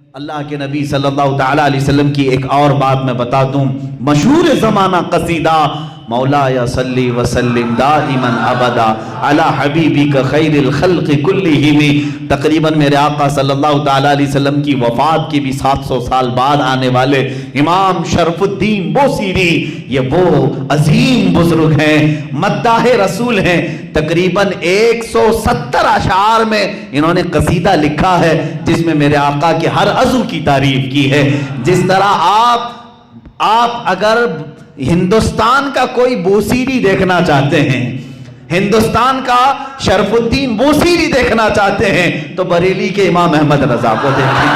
اللہ کے نبی صلی اللہ تعالی علیہ وسلم کی ایک اور بات میں بتا دوں، مشہور زمانہ قصیدہ مولایا صلی وسلم دائما ابدا علی حبیبک خیر الخلق کلہم، تقریباً میرے آقا صلی اللہ تعالی علیہ وسلم کی وفات کے بھی 700 سال بعد آنے والے امام شرف الدین بوصیری، یہ وہ عظیم بزرگ ہیں، مداح رسول ہیں، تقریباً 170 اشعار میں انہوں نے قصیدہ لکھا ہے جس میں میرے آقا کے ہر عضو کی تعریف کی ہے۔ جس طرح آپ اگر ہندوستان کا کوئی بوصیری دیکھنا چاہتے ہیں، ہندوستان کا شرف الدین بوصیری دیکھنا چاہتے ہیں تو بریلی کے امام احمد رضا کو دیکھیں،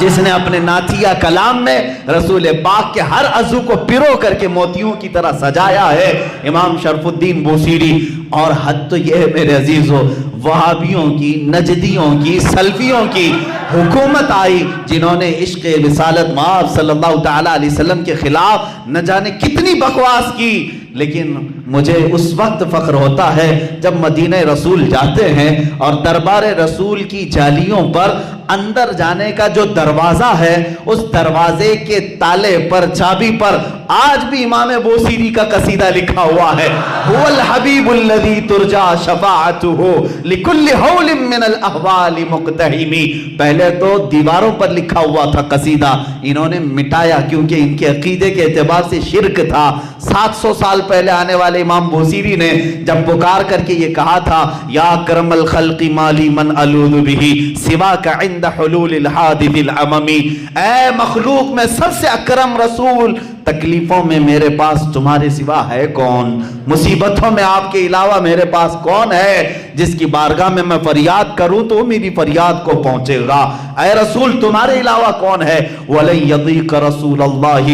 جس نے اپنے نعتیہ کلام میں رسول پاک کے ہر عضو کو پرو کر کے موتیوں کی طرح سجایا ہے، امام شرف الدین بوصیری۔ اور حد تو یہ ہے میرے عزیزو، وہابیوں کی، نجدیوں کی، سلفیوں کی حکومت آئی جنہوں نے عشق رسالت مآب صلی اللہ تعالی علیہ وسلم کے خلاف نہ جانے کتنی بکواس کی، لیکن مجھے اس وقت فخر ہوتا ہے جب مدینہ رسول جاتے ہیں اور دربار رسول کی جالیوں پر اندر جانے کا جو دروازہ ہے، اس دروازے کے تالے پر، چابی پر آج بھی امام بوصیری کا قصیدہ لکھا ہوا ہے، هو الحبیب الذی ترجا شفاعتہ لکل حول من الاحوال مقتحم۔ پہلے تو دیواروں پر لکھا ہوا تھا قصیدہ، انہوں نے مٹایا کیونکہ ان کے عقیدے کے اعتبار سے شرک تھا۔ 700 سال پہلے آنے والے امام بوصیری نے جب پکار کر کے یہ کہا تھا، یا اکرم الخلق مالی من الوذ بہ سواک عند حلول الحادث العممی، اے مخلوق میں سب سے اکرم رسول، تکلیفوں میں میرے پاس تمہارے سوا ہے کون؟ مصیبتوں میں آپ کے علاوہ میرے پاس کون ہے جس کی بارگاہ میں میں فریاد کروں تو میری فریاد کو پہنچے گا؟ اے رسول تمہارے علاوہ کون ہے؟ وَلَن يَضِيقَ رَسُولَ اللَّهِ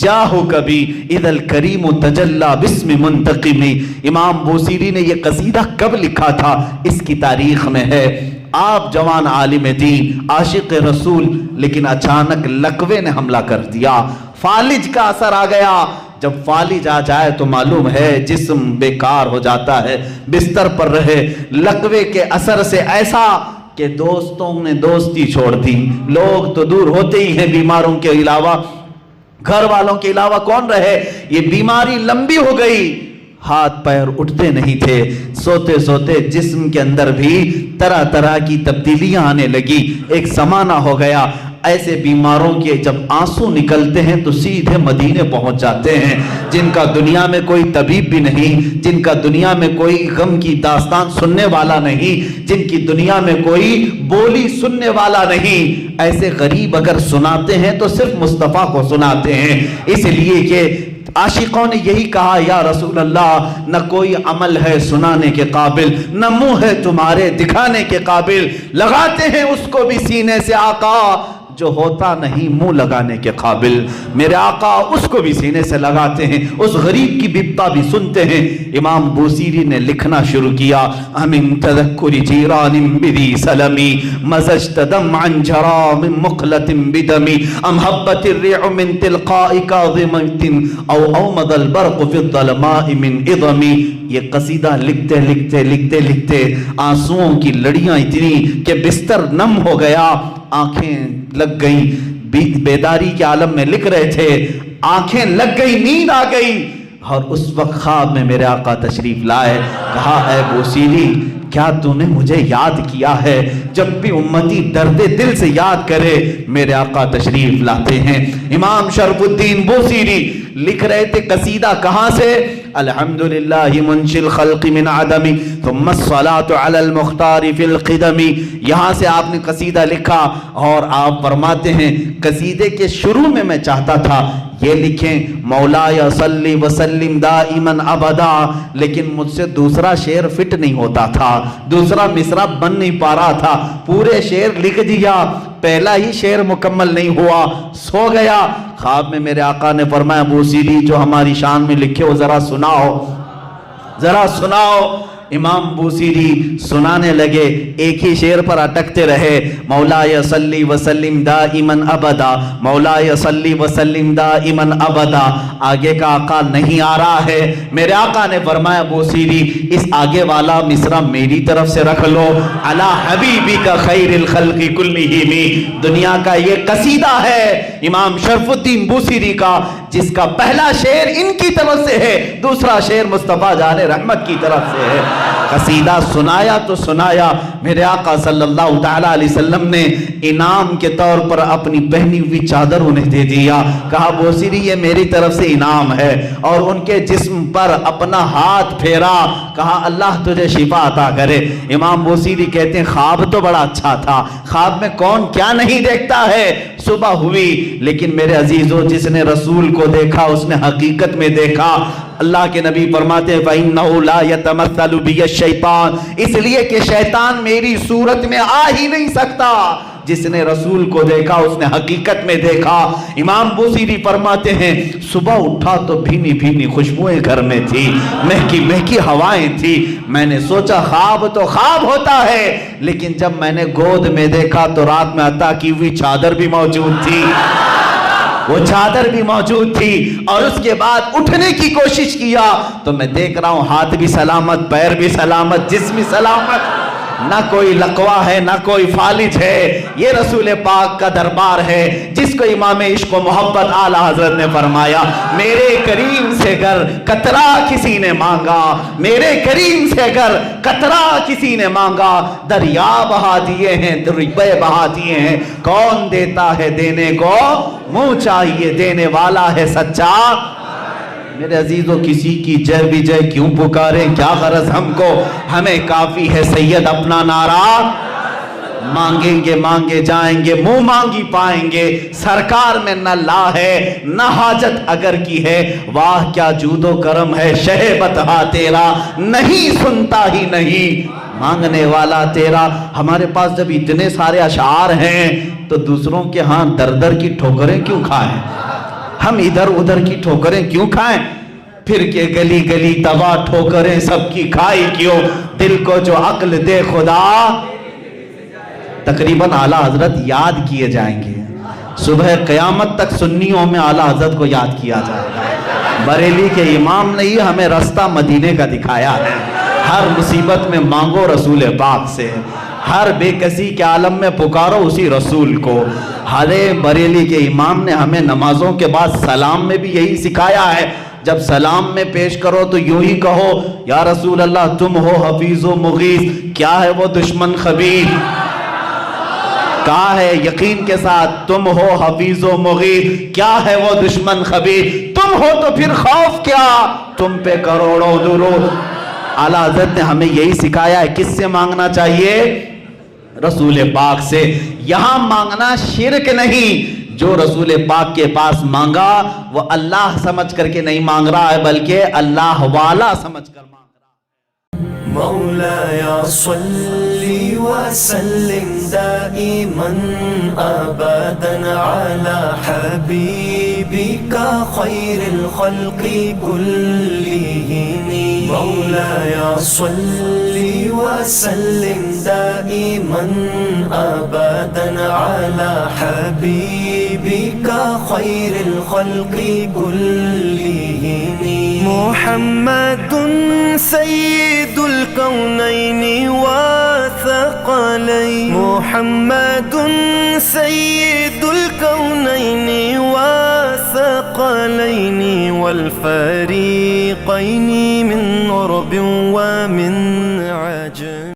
جَاهُكَ بِي اِذَا الْكَرِيمُ تَجَلَّى بِاسْمِ مُنْتَقِمِ۔ امام بوصیری نے یہ قصیدہ کب لکھا تھا؟ اس کی تاریخ میں ہے۔ آپ جوان عالم دین، عاشق رسول، لیکن اچانک لقوے نے حملہ کر دیا، فالج کا اثر آ گیا۔ جب فالج آ جائے تو معلوم ہے جسم بیکار ہو جاتا ہے، بستر پر رہے، لقوے کے اثر سے ایسا کہ دوستوں نے دوستی چھوڑ دی، لوگ تو دور ہوتے ہی ہیں، بیماروں کے علاوہ، گھر والوں کے علاوہ کون رہے؟ یہ بیماری لمبی ہو گئی، ہاتھ پیر اٹھتے نہیں تھے، سوتے سوتے جسم کے اندر بھی طرح طرح کی تبدیلیاں آنے لگی، ایک زمانہ ہو گیا۔ ایسے بیماروں کے جب آنسو نکلتے ہیں تو سیدھے مدینے پہنچ جاتے ہیں، جن کا دنیا میں کوئی طبیب بھی نہیں، جن کا دنیا میں کوئی غم کی داستان سننے والا نہیں، جن کی دنیا میں کوئی بولی سننے والا نہیں، ایسے غریب اگر سناتے ہیں تو صرف مصطفیٰ کو سناتے ہیں، اس لیے کہ عاشقوں نے یہی کہا، یا رسول اللہ نہ کوئی عمل ہے سنانے کے قابل، نہ منہ ہے تمہارے دکھانے کے قابل، لگاتے ہیں اس کو بھی سینے سے آقا جو ہوتا نہیں منہ لگانے کے قابل، میرے آقا اس کو بھی سینے سے لگاتے ہیں، اس غریب کی بپتا بھی سنتے ہیں۔ امام بوصیری نے لکھنا شروع کیا، امن تذکر جیران بدی سلمی مزجت دمعا جرا من مقلت بدمی ام حبت الرع من تلقاء کاظمت او اومد البرق فی الظلماء من اضمی۔ یہ قصیدہ لکھتے لکھتے لکھتے لکھتے آنسوؤں کی لڑیاں اتنی کہ بستر نم ہو گیا، آنکھیں لگ گئیں، بیداری کے عالم میں لکھ رہے تھے، آنکھیں لگ گئی، نیند آ گئی، اور اس وقت خواب میں میرے آقا تشریف لائے، کہا اے بوصیری کیا تو نے مجھے یاد کیا ہے؟ جب بھی امتی درد دل سے یاد کرے میرے آقا تشریف لاتے ہیں۔ امام شرف الدین بوصیری لکھ رہے تھے قصیدہ کہاں سے؟ الحمدللہ منشی الخلق من عدم ثم الصلاة علی المختار فی القدم، یہاں سے آپ نے قصیدہ لکھا، اور آپ فرماتے ہیں قصیدے کے شروع میں میں چاہتا تھا یہ لکھیں مولایا صلی وسلم دائما ابدا، لیکن مجھ سے دوسرا شعر فٹ نہیں ہوتا تھا، دوسرا مصرع بن نہیں پا رہا تھا، پورے شعر لکھ دیا، پہلا ہی شعر مکمل نہیں ہوا، سو گیا۔ خواب میں میرے آقا نے فرمایا بوصیری جو ہماری شان میں لکھے ہو ذرا سناؤ، ذرا سناؤ۔ امام بوصیری سنانے لگے، ایک ہی شعر پر اٹکتے رہے، مولایا صلی وسلم دائما ابدا، مولایا صلی وسلم دائما ابدا۔ آگے کا آقا نہیں آ رہا ہے، میرے آقا نے فرمایا بوصیری اس آگے والا مصرع میری طرف سے رکھ لو، علی حبیبک خیر الخلق کلہم۔ دنیا کا یہ قصیدہ ہے امام شرف الدین بوصیری کا، جس کا پہلا شعر ان کی طرف سے ہے، دوسرا شعر مصطفیٰ جان رحمت کی طرف سے ہے۔ قصیدہ سنایا تو سنایا، میرے آقا صلی اللہ تعالیٰ علیہ وسلم نے انعام کے طور پر اپنی پہنی ہوئی چادر انہیں دے دیا، کہا بوصیری یہ میری طرف سے انعام ہے، اور ان کے جسم پر اپنا ہاتھ پھیرا، کہا اللہ تجھے شفا عطا کرے۔ امام بوصیری کہتے ہیں خواب تو بڑا اچھا تھا، خواب میں کون کیا نہیں دیکھتا ہے۔ صبح ہوئی، لیکن میرے عزیزو جس نے رسول کو دیکھا اس نے حقیقت میں دیکھا۔ اللہ کے نبی فرماتے ہیں فَإِنَّهُ لَا يَتَمَثَّلُ بِيَ الشَّيْطَانِ، اس لیے کہ شیطان میری صورت میں آ ہی نہیں سکتا۔ جس نے رسول کو دیکھا اس نے حقیقت میں دیکھا۔ امام بوصیری فرماتے ہیں صبح اٹھا تو بھینی بھینی خوشبوئیں گھر میں تھی، مہکی مہکی ہوائیں تھی، میں نے سوچا خواب تو خواب ہوتا ہے، لیکن جب میں نے گود میں دیکھا تو رات میں عطا کی ہوئی چادر بھی موجود تھی، وہ چادر بھی موجود تھی، اور اس کے بعد اٹھنے کی کوشش کیا تو میں دیکھ رہا ہوں ہاتھ بھی سلامت، پیر بھی سلامت، جسم بھی سلامت، نہ کوئی لقوہ ہے نہ کوئی فالج ہے۔ یہ رسول پاک کا دربار ہے جس کو امام عشق و محبت اعلی حضرت نے فرمایا میرے کریم سے گر قطرہ کسی نے مانگا، میرے کریم سے گر قطرہ کسی نے مانگا، دریا بہا دیے ہیں دریا بہا دیے ہیں، کون دیتا ہے دینے کو منہ چاہیے، دینے والا ہے سچا۔ میرے عزیزو کسی کی جے بھی جے کیوں پکاریں، کیا غرض ہم کو، ہمیں کافی ہے سید اپنا نعرہ، مانگیں گے مانگے جائیں گے، منہ مانگی پائیں گے، سرکار میں نہ لا ہے نہ حاجت اگر کی ہے، واہ کیا جود و کرم ہے شہ بتہا تیرا، نہیں سنتا ہی نہیں مانگنے والا تیرا۔ ہمارے پاس جب اتنے سارے اشعار ہیں تو دوسروں کے ہاں در در کی ٹھوکریں کیوں کھائیں، ہم ادھر ادھر کی ٹھوکریں کیوں کھائیں، پھر کے گلی گلی تباہ ٹھوکریں سب کی کھائی کیوں، دل کو جو عقل دے خدا۔ تقریباً اعلیٰ حضرت یاد کیے جائیں گے، صبح قیامت تک سنیوں میں اعلیٰ حضرت کو یاد کیا جائے گا۔ بریلی کے امام نے ہی ہمیں رستہ مدینے کا دکھایا ہے، ہر مصیبت میں مانگو رسول پاک سے، ہر بے کسی کے عالم میں پکارو اسی رسول کو۔ ہرے بریلی کے امام نے ہمیں نمازوں کے بعد سلام میں بھی یہی سکھایا ہے، جب سلام میں پیش کرو تو یوں ہی کہو یا رسول اللہ تم ہو حفیظ و مغیث، کیا ہے وہ دشمن خبیر، کہا ہے یقین کے ساتھ تم ہو حفیظ و مغیث، کیا ہے وہ دشمن خبیر، تم ہو تو پھر خوف کیا، تم پہ کروڑوں درود۔ اعلیٰ حضرت نے ہمیں یہی سکھایا ہے، کس سے مانگنا چاہیے، رسول پاک سے۔ یہاں مانگنا شرک نہیں، جو رسول پاک کے پاس مانگا وہ اللہ سمجھ کر کے نہیں مانگ رہا ہے بلکہ اللہ والا سمجھ کر مانگ رہا ہے۔ مولایا صلی وسلم دائما ابدا علی حبیبک خیر الخلق کلہم۔ مولایا صلی وسلم دائما ابدا علی حبیبک خیر الخلق کلہم۔ محمد سید الكونین والثقلین، محمد سید الكونین والثقلین والفریقین من عرب ومن